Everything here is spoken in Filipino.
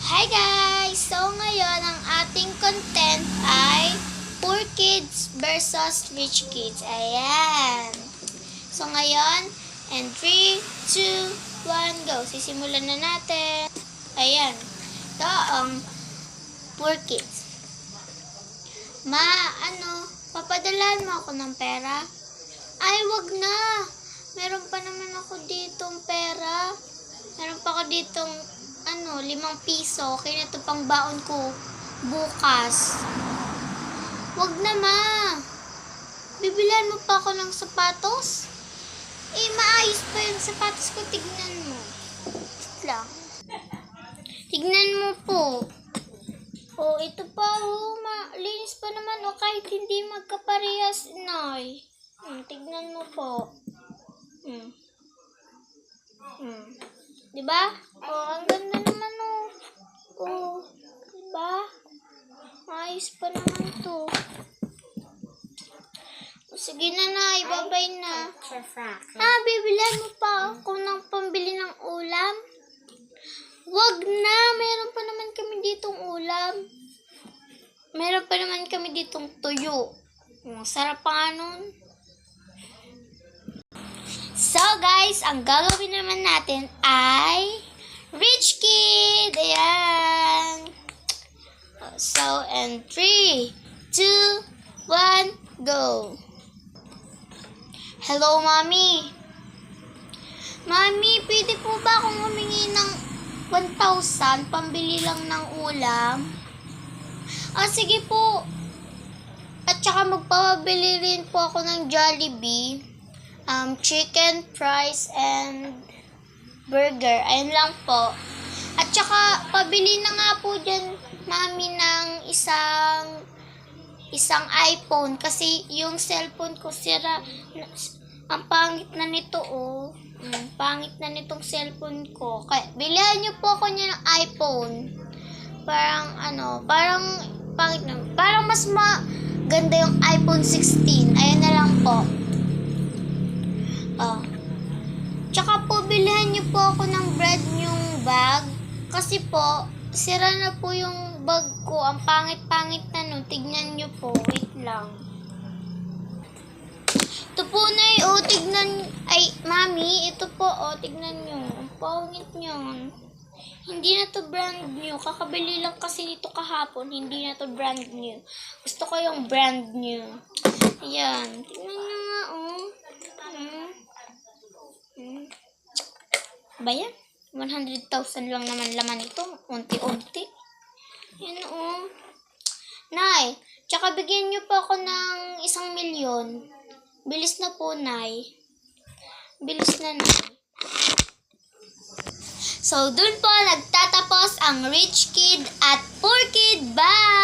Hi guys! So ngayon, ang ating content ay poor kids versus rich kids. Ayan. So ngayon, and 3, 2, 1, go. Sisimulan na natin. Ayan. Ito ang poor kids. Papadalahan mo ako ng pera? Ay, wag na. Meron pa naman ako ditong pera. Meron pa ako ditong 5 piso. Kaya na ito pang baon ko bukas. Wag na, ma. Bibilihan mo pa ako ng sapatos? Eh, maayos pa yung sapatos ko. Tignan mo. Wait lang. Tignan mo po. Oh, ito pa. Oh, linis pa naman. Oh, kahit hindi magkaparehas, Nay. Tignan mo po. Diba? Oh, ang ganda naman, oh. Oh, diba? Ayos pa naman to. Sige na, Nay. Babay na. Bibilihan mo pa ako ng pambili ng ulam? Wag na. Meron pa naman kami ditong ulam. Meron pa naman kami ditong tuyo. Sarap pa nga nun. So guys, ang gagawin naman natin ay rich kid. Ayan. So, and 3, 2, 1, go. Hello, Mommy. Mommy, pwede po ba akong humingi ng 1,000 pambili lang ng ulam? Sige po. At saka magpapabili rin po ako ng Jollibee. Chicken, fries, and burger. Ayun lang po. At saka, pabili na nga po dyan, Mami, ng isang iPhone. Kasi yung cellphone ko sira. Ang pangit na nito, oh. Pangit na nitong cellphone ko. Kaya, bilihan niyo po ako niya ng iPhone. Parang pangit na. Parang mas maganda yung iPhone 16. Ayun na lang po. Tsaka po, bilihan niyo po ako ng brand new bag. Kasi po, sira na po yung bag ko. Ang pangit-pangit na nun. Tignan niyo po. Wait lang. Ito po, Nay. Tignan. Ay, Mami, ito po. Tignan niyo. Ang pangit niyan. Hindi na to brand new. Kakabili lang kasi nito kahapon. Hindi na to brand new. Gusto ko yung brand new. Ayan. Tignan niyo nga, Ba yan? 100,000 lang naman laman ito. Unti-unti. Yan, Nay, tsaka bigyan niyo po ako ng 1,000,000. Bilis na po, Nay. Bilis na, Nay. So, dun po nagtatapos ang rich kid at poor kid. Bye!